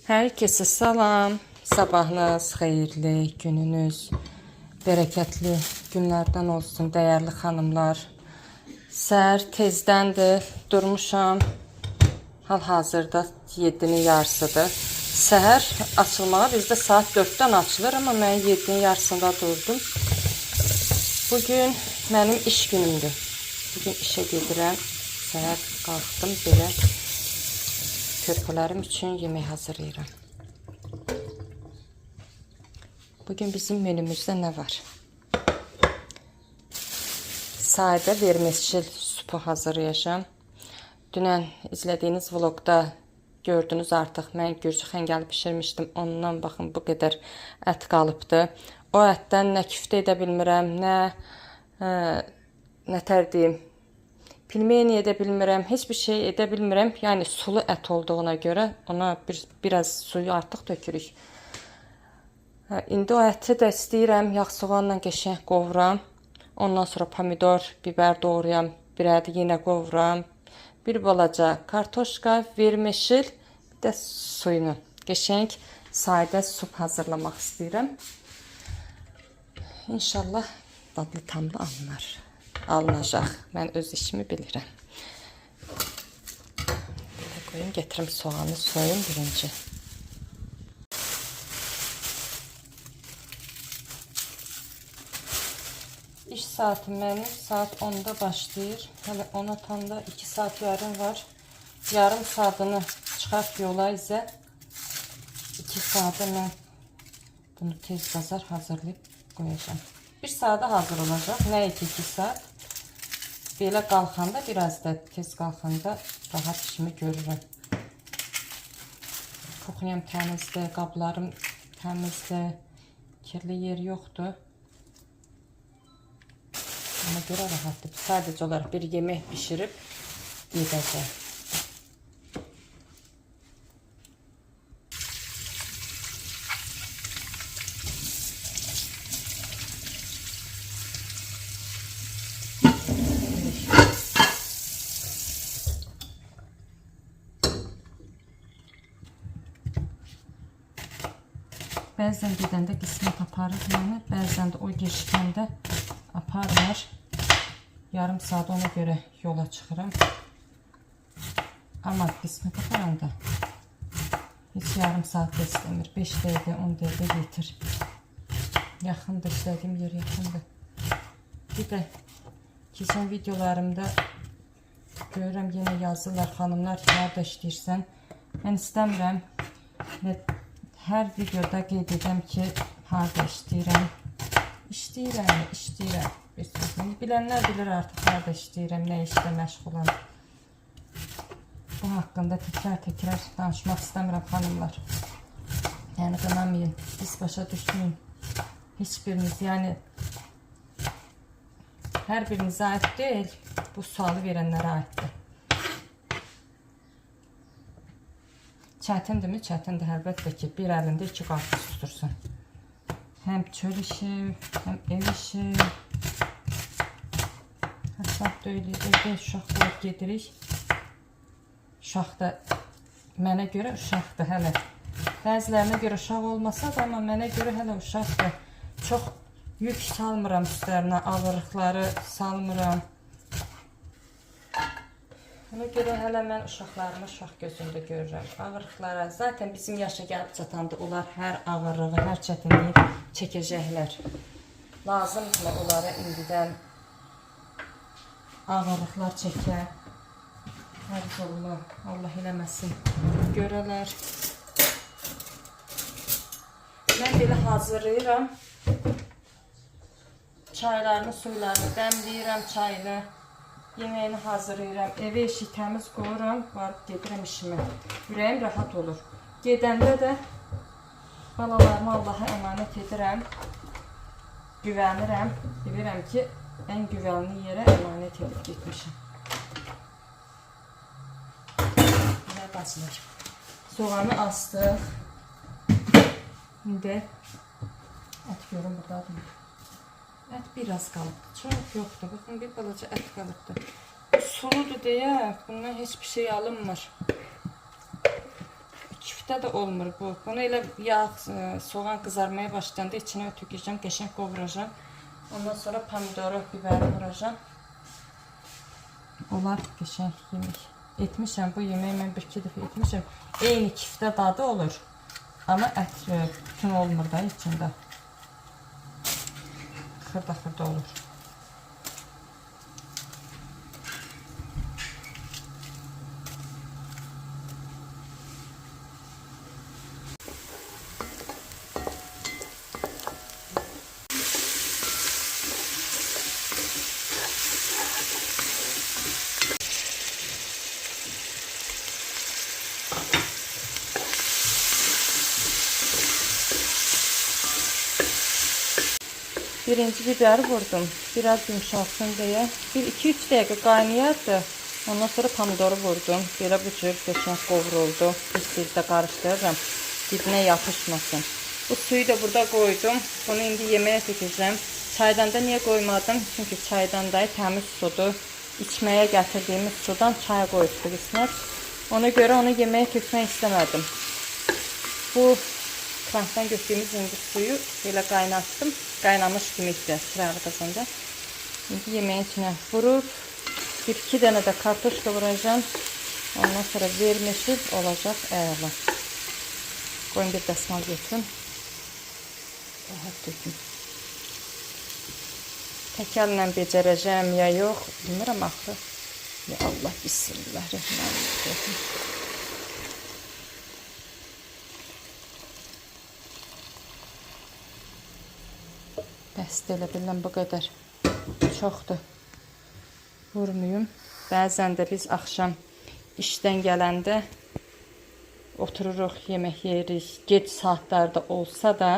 Herkese salam. Sabahınız xeyirli, gününüz bərəkətli günlərdən olsun, dəyərli xanımlar. Səhər tezdəndir, durmuşam. Hal-hazırda 7-nin yarısıdır. Səhər açılmağa bizdə saat 4-dən açılır, amma mən 7-nin yarısında durdum. Bugün mənim iş günümdür. Bugün işə gedirəm. Səhər qalxdım belə. Körpələrim üçün yemək hazırlayıram. Bugün bizim menümüzdə nə var? Sadə vermiçli supu hazırlayacağım. Dünən izlədiyiniz vlogda gördünüz artıq. Mən gürcü xəngəli bişirmişdim. Ondan baxın bu qədər ət qalıbdı. O ətdən nə küftə edə bilmirəm, nə tər deyim. Pilmeni edə bilmirəm, heç bir şey edə bilmirəm. Yəni sulu ət olduğuna görə ona biraz suyu artıq tökürük. İndi o əti də istəyirəm yağ soğanla qəşəng qovuram. Ondan sonra pomidor, biber doğrayam, bir ədi yenə qovuram. Bir balaca kartoşka, vermişil, bir də suyunu. Qəşəng sadə sup hazırlamaq istəyirəm. İnşallah dadlı tamlı alınacaq. Mən öz işimi bilirəm. Belə qoyum, gətirim soğanı soyum birinci. İş saati mənim saat 10'da başlayır. Hələ 10 atanda 2 saat yarım var. Yarım saatini çıxart yola izə. 2 saate mən bunu tez bazar hazırlayıb qoyacağım. 1 saata hazır olacaq. Nəyə ki 2 saat. Belə qalxanda, biraz da tez qalxanda rahat işimi görürəm. Kuxnyam təmizdir, qablarım təmizdir, kirli yer yoxdur. Ona görə rahatdır. Sadəcə olaraq bir yemək pişirib gedəcəm. Bəzən gedəndə qismət aparır məni, bəzən də o geçkəndə aparmır. Yarım saat ona görə yola çıxıram. Amma qismət aparanda heç yarım saat da istəmir. 5 dəqiqə, 10 dəqiqə yetir. Yaxındır, işlədiyim yer yaxındır. Bir də keçən videolarımda görürəm, yenə yazırlar xanımlar ki, harada işləyirsən. Mən istəmirəm. Hər videoda qeyd edəm ki, harada işləyirəm. İşləyirəm. Bilənlər bilir artıq harada işləyirəm, nə işlə məşğulam. Bu haqqında təkrar danışmaq istəmirəm xanımlar. Yəni qınamayın, biz başa düşməyin. Heç biriniz, yəni hər birinizə aid deyil, bu sualı verənlərə aiddir. Çətindirmi? Çətindir, əlbəttə ki, bir əlində 2 qarpız tutursan. Həm çöl işi, həm ev işi. Həsab döyülür, evdə uşaqlar gedirik. Uşaq da mənə görə uşaqdır hələ. Bəzilərinə görə uşaq olmasa da, amma mənə görə hələ uşaqdır. Çox yük salmıram üstlərinə, ağırlıqları salmıram. Ona görə hələ mən uşaqlarımı uşaq gözündə görürəm. Ağırlıqlara, zaten bizim yaşa gəlib çatanda onlar hər ağırlığı, hər çətinliyi çəkəcəklər. Lazımdır onlara indidən ağırlıqlar çəkə. Hər yolunu Allah eləməsin görələr. Mən belə hazırlayıram. Çaylarını, suylarını dəmləyirəm, çayını. Yeməyini hazırlayıram, evi eşik təmiz qoyuram, varıb gedirəm işimə. Ürəyim rahat olur. Gedəndə də balalarımı Allaha əmanət edirəm, güvənirəm. Bilirəm ki, ən güvənli yerə əmanət edib getmişim. Belə bacılar. Soğanı astıq. İndi ət görün buradadır. Ət biraz qalıbdır, çox yoxdur. Baxın, bir balaca ət qalıbdır. Suludur deyə bundan heç bir şey alınmır. küftə də olmur bu. Bunu elə yağ, soğan qızarmaya başlayanda içinə tökəcəm, qəşəng qovuracam. Ondan sonra pomidoru, biberi vuracam. Onlar qəşəng yemək. Etmişəm bu yeməyi mən bir-iki dəfə etmişəm. Eyni küftə dadı olur. Amma ət bütün olmur da içində. Xırda-xırda olur. Birinci biberi vurdum. Biraz yumuşalsın diye. 1-2-3 dəqiqə qaynayardı. Ondan sonra pomidoru vurdum. Belə bu cür qəşəng qovruldu. Bir-birdə qarışdırıram. Dibinə yapışmasın. Bu suyu da burada koydum. Bunu indi yeməyə tökəcəm. Çaydanda niye koymadım? Çünkü çaydanda təmiz sudur. İçməyə gətirdiyimiz sudan çay qoyubdur İsmət. Ona görə onu yeməyə tökmək istəmədim. Bu krankdan götürdüğümüz indi suyu belə qaynattım. Qaynamış kimikdir sırağı qazanda. İndi yeməyin içine vurup 1-2 dənə də kartoşka vuracağım. Ondan sonra vermişil olacaq əla. Qoyun bir dəsmal götürün. Rahat dökün. Təkəllə becərəcəm ya yox, bilmirəm axı. Ya Allah, bismillahirrahmanirrahim. Bəs elə biləm bu qədər çoxdur. Vurmayım. Bəzən də biz axşam işdən gələndə otururuq, yemək yeyirik. Gec saatlarda olsa da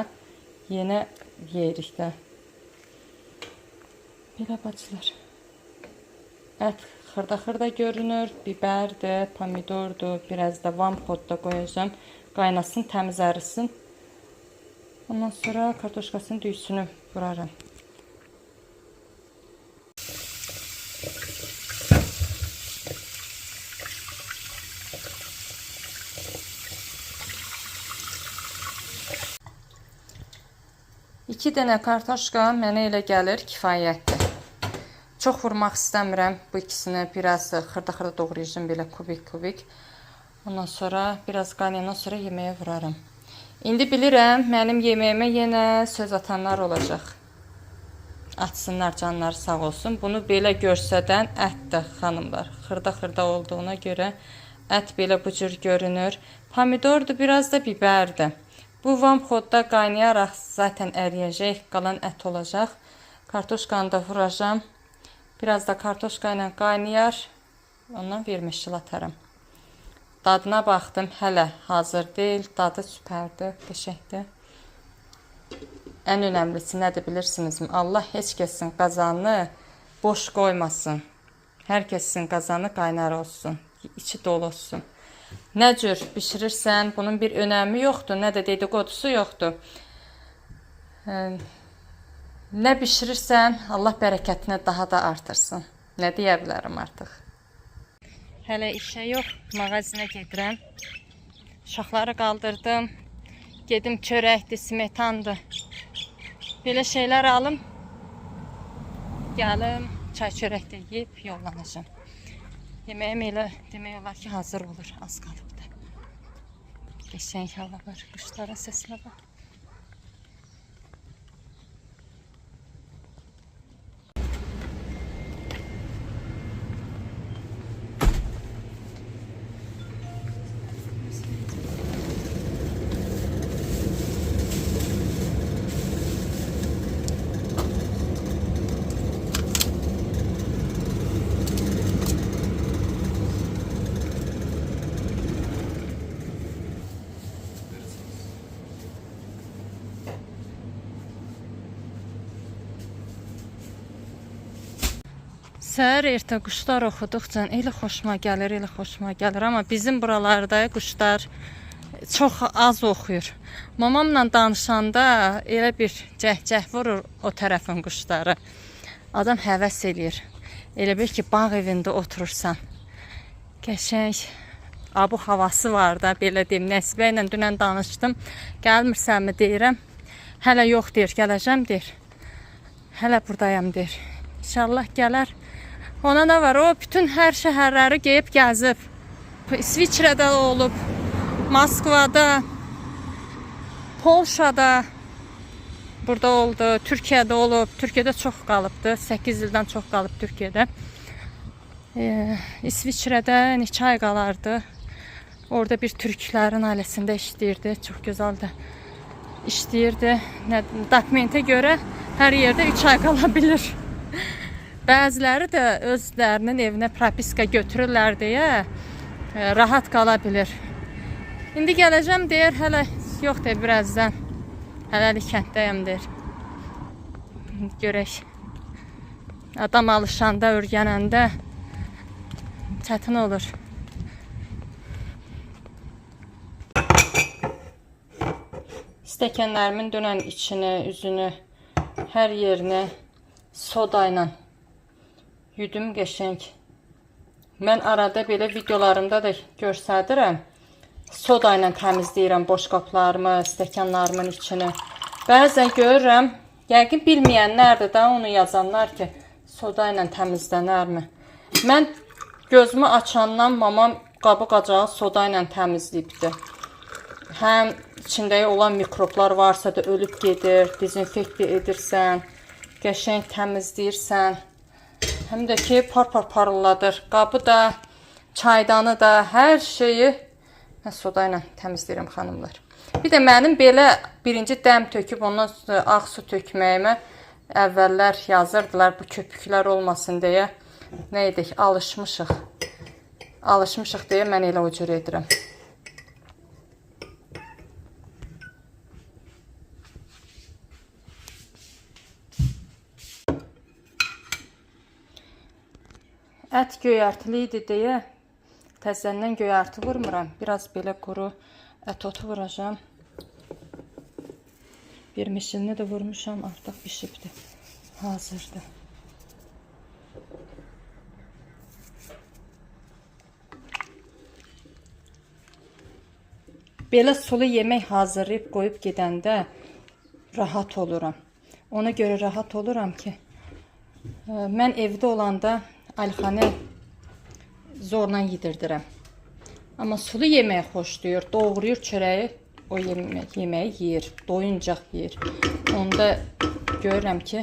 yenə yeyirik də. Belə bacılar. Ət xırda-xırda görünür. Biberdir, pomidordur. Biraz da vampot da qoyacağım. Qaynasın, təmiz ərisin. Ondan sonra kartoşkasının düysünü vurarım. İki dənə kartoşka mənə elə gəlir kifayətdir. Çox vurmaq istəmirəm bu ikisini. Biraz xırda-xırda doğrayacağım belə kubik-kubik. Ondan sonra biraz qaynayandan sonra yeməyə vurarım. İndi bilirəm, mənim yeməyimə yenə söz atanlar olacaq. Açsınlar, canları sağ olsun. Bunu belə görsədən ətdir xanımlar. Xırda-xırda olduğuna görə ət belə bu cür görünür. Pomidordur, biraz da biberdir. Bu vampotda qaynayaraq zaten əriyəcək, qalan ət olacaq. Kartoşkanı da vuracağım. Biraz da kartoşka ilə qaynayar. Ondan vermişil atarım. Dadına baxdım, hələ hazır deyil. Dadı süpərdir, qəşəngdir. Ən önəmlisi nədir bilirsinizmi? Allah heç kəsin qazanını boş qoymasın. Hər kəsin qazanı qaynar olsun, içi dolu olsun. Nə cür bişirirsən, bunun bir önəmi yoxdur, nə də dedikodusu yoxdur. Nə bişirirsən, Allah bərəkətini daha da artırsın. Nə deyə bilərəm artıq? Hələ işə yox, mağazinə gedirəm. Uşaqları qaldırdım. Gedim çörəkdir, smetandır. Belə şeylər alım. Gəlim, çay çörək də yeyib yollanacağım. Yeməyim elə demək olar ki, hazır olur, az qalıbdır. Qəşəng hava var, quşların səsinə bax. Səhər ertə quşlar oxuduqca elə xoşuma gəlir, elə xoşuma gəlir. Amma bizim buralarda quşlar çox az oxuyur. Mamamla danışanda elə bir cəhcəh vurur o tərəfin quşları. Adam həvəs eləyir. Elə bir ki, bağ evində oturursan. Qəşəng abu havası var da, belə deyim. Nəsibə ilə dünən danışdım. Gəlmirsənmi deyirəm. Hələ yox deyir, gələcəm deyir. Hələ buradayam deyir. İnşallah gələr. Ona nə var? O bütün hər şəhərləri geyib gəzib. İsviçrədə olub, Moskvada, Polşada, burada oldu, Türkiyədə olub. Türkiyədə çox qalıbdı. 8 ildən çox qalıb Türkiyədə. İsviçrədə neçə ay qalardı. Orada bir türklərin ailəsində işləyirdi. Çox gözəl də işləyirdi. Dokumentə görə hər yerdə 3 ay qala bilir. Bəziləri də özlərinin evinə propiska götürürlər deyə rahat qala bilir. İndi gələcəm deyir, hələ yox deyir, birazdan. Hələlik kənddəyəm deyir. Görək. Adam alışanda, örgənəndə çətin olur. Stəkanlarımın dünən içini, üzünü, hər yerini soda ilə yudum qəşəng. Mən arada belə videolarımda da göstərirəm. Soda ilə təmizləyirəm boşqablarımı, stəkanlarımın içini. Bəzən görürəm, yəqin bilməyənlərdir də onu yazanlar ki, soda ilə təmizlənərmi? Mən gözümü açandan mamam qabı qacağı soda ilə təmizləyibdi. Həm içində olan mikroblar varsa da ölüb gedir, dezinfekt edirsən, qəşəng təmizləyirsən. Həm də ki, parılladır. Qabı da, çaydanı da, hər şeyi mən soda ilə təmizləyirəm xanımlar. Bir də mənim belə birinci dəm töküb ondan sonra ağ su tökməyimə əvvəllər yazırdılar bu köpüklər olmasın deyə. Nə edək, alışmışıq. Alışmışıq deyə mən elə o cür edirəm. Ət göyərtili idi deyə təzədən göyərti vurmuram. Biraz belə quru ət otu vuracağım. Bir mişini də vurmuşam, artıq bişibdir. Hazırdır. Belə sulu yemək hazırlayıb qoyub gedəndə rahat oluram. Ona görə rahat oluram ki, mən evdə olanda Alixanı zorla yedirdirəm. Amma sulu yemək xoşlayır, doğrayır çörəyi, o yeməyi yeyir, doyuncaq yeyir. Onda görürəm ki,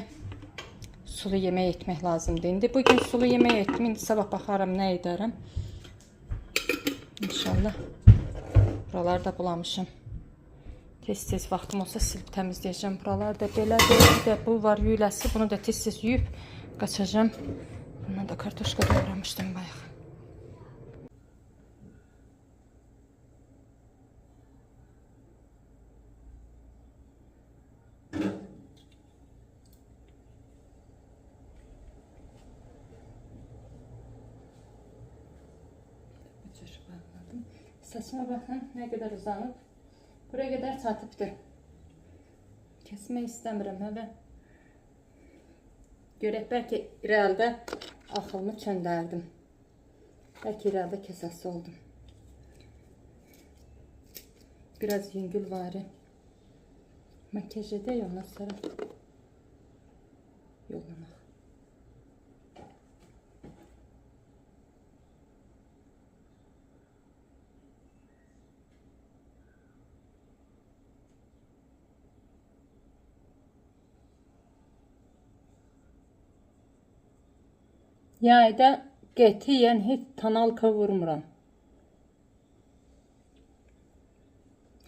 sulu yemək etmək lazımdır. İndi bugün sulu yemək etdim, indi sabah baxaram nə edərəm. İnşallah. Buraları da bulamışım. Tez-tez vaxtım olsa silib təmizləyəcəm. Buralar da belədir. Bir də bu var yüyləsi. Bunu da tez-tez yuyub qaçacağım. Bundan da kartoşka doğramışdım bayaq. Saçıma baxın, nə qədər uzanıb. Buraya qədər çatıbdır. Kəsmək istəmirəm hələ. Görək, bəlkə irəlidə axılımı çöndərdim. Bəlkə irəlidə kəsəsi oldum. Biraz yüngül varı. Makyaj edək, ondan sonra yollamaq. Yayda qətiyyən heç tonalka vurmuram.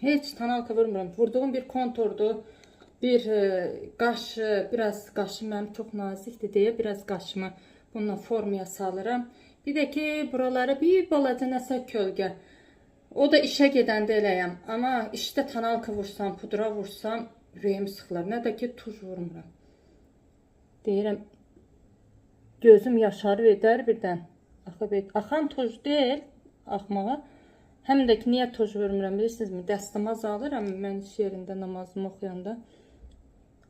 Heç tonalka vurmuram. Vurduğum bir konturdu. Bir qaşı, biraz qaşı mənim çox nazikdir deyə biraz qaşımı bununla formaya salıram. Bir də ki, buralara bir balaca nəsə kölgə. O da işə gedəndə eləyəm. Amma işdə tonalka vursam, pudra vursam ürəyim sıxılır. Nə də ki, tuj vurmuram. Deyirəm, gözüm yaşarı edər birdən. Axan tuj deyil, axmağa. Həm də ki, niyə tuj vurmuram, bilirsinizmi? Dəstəmaz alıram, mən iş yerində namazımı oxuyanda.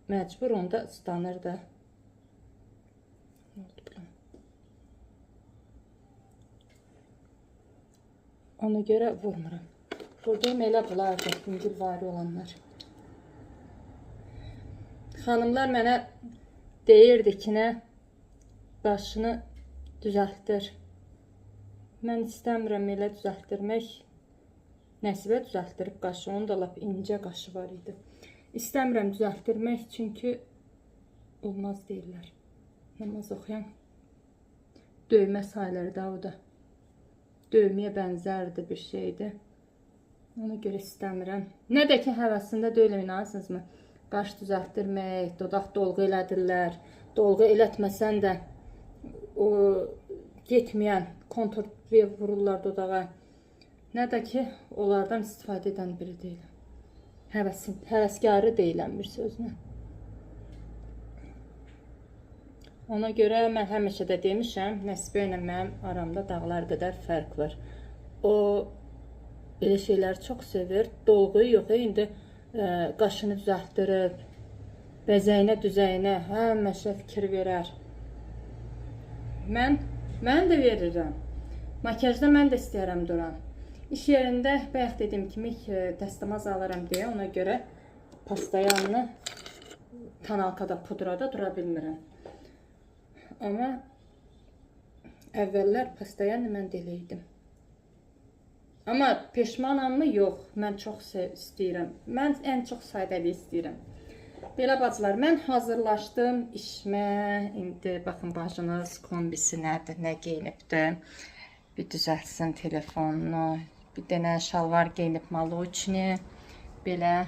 Məcbur onda ıslanır da. Ona görə vurmuram. Vurduğum elə bunlardır, yüngülvari olanlar. Xanımlar mənə deyirdi ki, nə başını düzəltdir. Mən istəmirəm elə düzəltdirmək. Nəsibə düzəltdirib qaşı, onun da lap incə qaşı var idi. İstəmirəm düzəltdirmək, çünki olmaz deyirlər. Namaz oxuyan döymə sayılır da o da. Dövməyə bənzərdi bir şeydi. Ona görə istəmirəm. Nə də ki, həvəsində deyiləm, inanırsınızmı? Qaş düzəltdirmək, dodaq dolğu elədirlər. Dolğu elətməsən də o getməyən kontur vururlar dodağa. Nə də ki, onlardan istifadə edən biri deyiləm. Həvəskarı deyiləm bir sözünə. Ona görə mən həmişə də demişəm, Nəsibə ilə mənim aramda dağlar qədər fərq var. O elə şeyləri çox sevir. Dolğuyu yox, indi qaşını düzəltdirib, bəzəyinə, düzəyinə həmişə fikir verər. Mən də verirəm. Makyajda mən də istəyərəm duram. İş yerində bayaq dediyim kimi dəstəmaz alıram deyə, ona görə pastayanını kanalkada, pudrada dura bilmirəm. Amma əvvəllər pastayanı mən deləydim. Amma peşmanamı? Yox. Mən çox istəyirəm. Mən ən çox sadəliyi istəyirəm. Belə bacılar, mən hazırlaşdım işimə. İndi baxın, bacınız kombisi nədir, nə geyinibdir. Bir düzəltsin telefonunu. Bir dənə şalvar geyinib malı üçün. Belə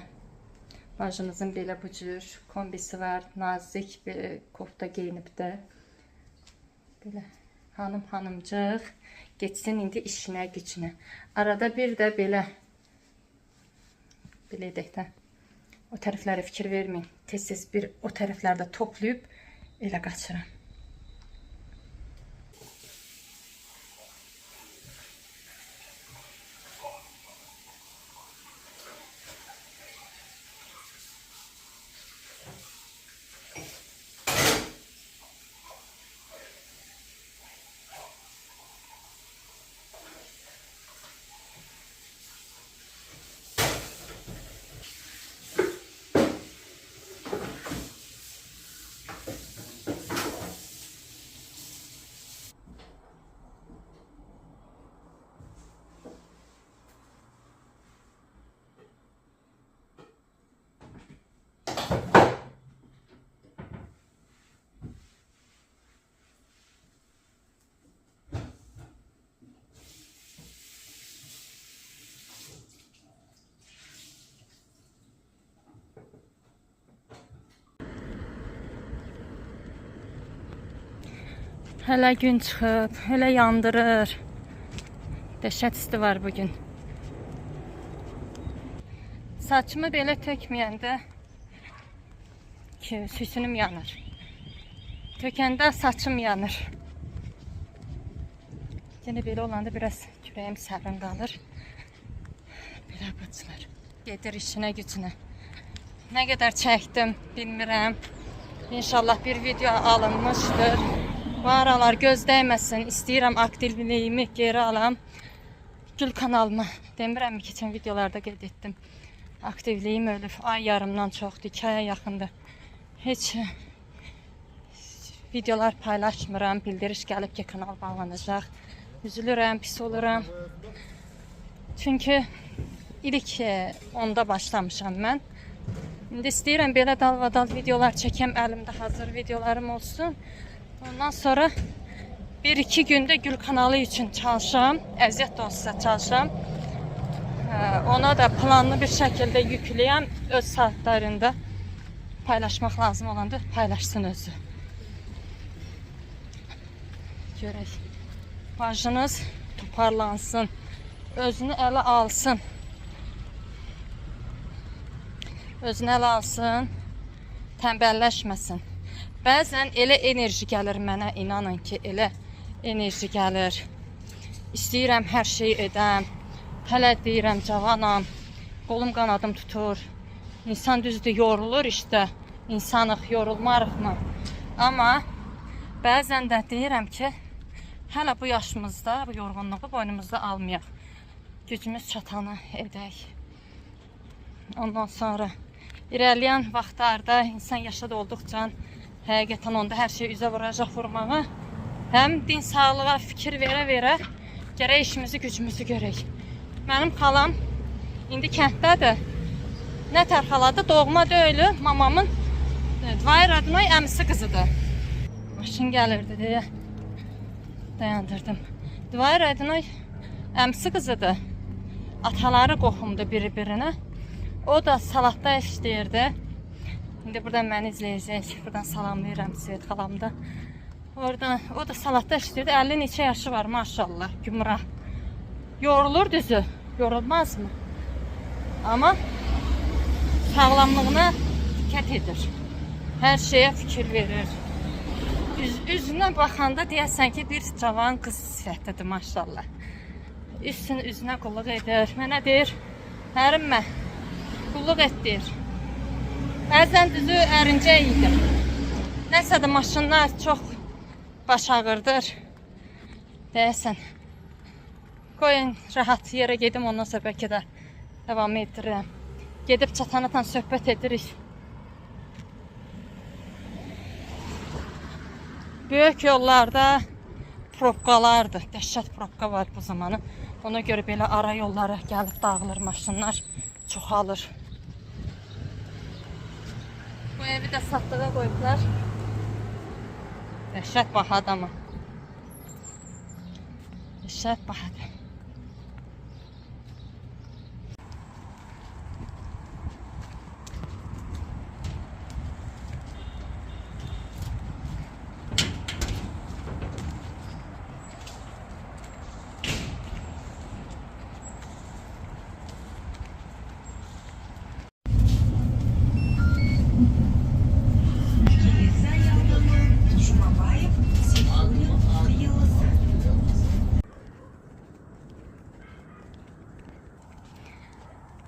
bacınızın belə bu cür kombisi var. Nazik bir kofta geyinibdir. Belə hanımcıq geçsin indi işinə, gücünə. Arada bir də belə edək də o tərəflərə fikir verməyin. Tez-tez bir o tərəflərdə toplayıb elə qaçıram. Hələ gün çıxıb, hələ yandırır. Dəhşət isti var bugün. Saçımı belə tökməyəndə ki, süsünüm yanır. Tökəndə saçım yanır. Yine belə olanda biraz kürəyim sərin qalır. Belə bacılar. Gedir işinə, gücünə. Nə qədər çəkdim, bilmirəm. İnşallah bir video alınmışdır. Bu aralar göz dəyməsin. İstəyirəm aktivliyimi geri alam. Gül kanalıma. Demirəm mi, keçən videolarda qeyd etdim. Aktivliyim ölüb. Ay yarımdan çoxdur, 2 aya yaxındır. Heç videolar paylaşmıram. Bildiriş gəlib ki, kanal bağlanacaq. Üzülürəm, pis oluram. Çünki ilk onda başlamışam mən. İndi istəyirəm belə dalvadal videolar çəkəm, əlimdə hazır videolarım olsun. Ondan sonra 1-2 gündə Gül kanalı üçün çalışam. Əziyyət də olsa çalışam. Ona da planlı bir şəkildə yükləyəm. Öz saatlarında paylaşmaq lazım olanda paylaşsın özü. Görək. Bacınız toparlansın. Özünü ələ alsın. Özünü ələ alsın. Tənbəlləşməsin. Bəzən elə enerji gəlir mənə, inanın ki, elə enerji gəlir. İstəyirəm hər şeyi edəm. Hələ deyirəm, cavanam. Qolum qanadım tutur. İnsan düzdür, yorulur işte. İnsanıq, yorulmarıq mı? Amma bəzən də deyirəm ki, hələ bu yaşımızda bu yorğunluğu boynumuzda almayaq. gücümüz çatanı edək. Ondan sonra irəliyən vaxtlarda insan yaşadı olduqca həqiqətən onda hər şey üzə vuracaq vurmağa. Həm din sağlığa fikir verə-verə gərək işimizi, gücümüzü görək. Mənim xalam indi kənddədir. Nətər xaladır? Doğma deyil, mamamın Dvay Radnoy əmisi qızıdır. Maşın gəlirdi deyə dayandırdım. Dvay Radnoy əmisi qızıdır. Ataları qohumdur biri-birinə. O da salatda işləyirdi. İndi buradan məni izləyəcək. Buradan salamlayıram Svet xalamda. Oradan, o da salatda işləyirdi. 50 neçə yaşı var maşallah. Gümrah. Yorulur düzü. Yorulmaz mı? Amma sağlamlığına diqqət edir. Hər şeyə fikir verir. Üzünə baxanda deyəsən ki, bir cavan qız sifətidir maşallah. Üzünə qulluq edir. Mənə deyir, ərimə, qulluq et deyir. Bəzən düzü ərincək idi. Nəsə də maşınlar çox baş ağırdır. Deyəsən, qoyun rahat yerə gedim, ondan sonra bəlkə də devam etdirirəm. Gedib çatanatan söhbət edirik. Böyük yollarda probkalardır. Dəhşət probka var bu zamanı. Ona görə belə ara yollara gəlib dağılır maşınlar. Çoxalır. Bu evi də satdığa qoyublar. Dəhşət bahadır amma. Dəhşət bahadır.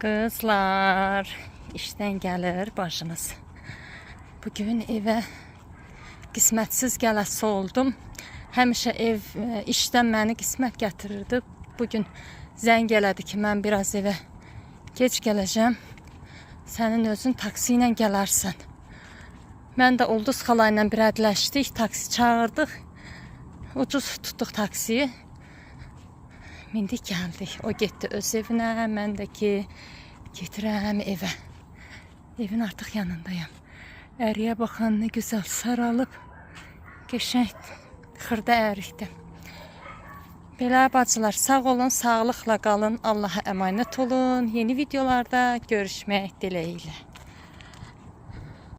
Kızlar, işten gelir başınız. Bugün evə qismətsiz gələsi oldum. Həmişə ev işdən məni qismət gətirirdi. Bugün zəng elədi ki, mən biraz evə geç gələcəm. Sənin özün taksi ilə gələrsən. Mən də Ulduz xala ilə bir ədləşdik, taksi çağırdıq. Ucuz tutduq taksiyi. Mindik gəldik. O getdi öz evinə, mən də ki getirəm evə. Evin artıq yanındayım. Əriyə baxın, nə gözəl saralıb. Qəşəng xırda ərikdir. Belə bacılar, sağ olun, sağlıqla qalın. Allaha əmanət olun. Yeni videolarda görüşmək diləyilə.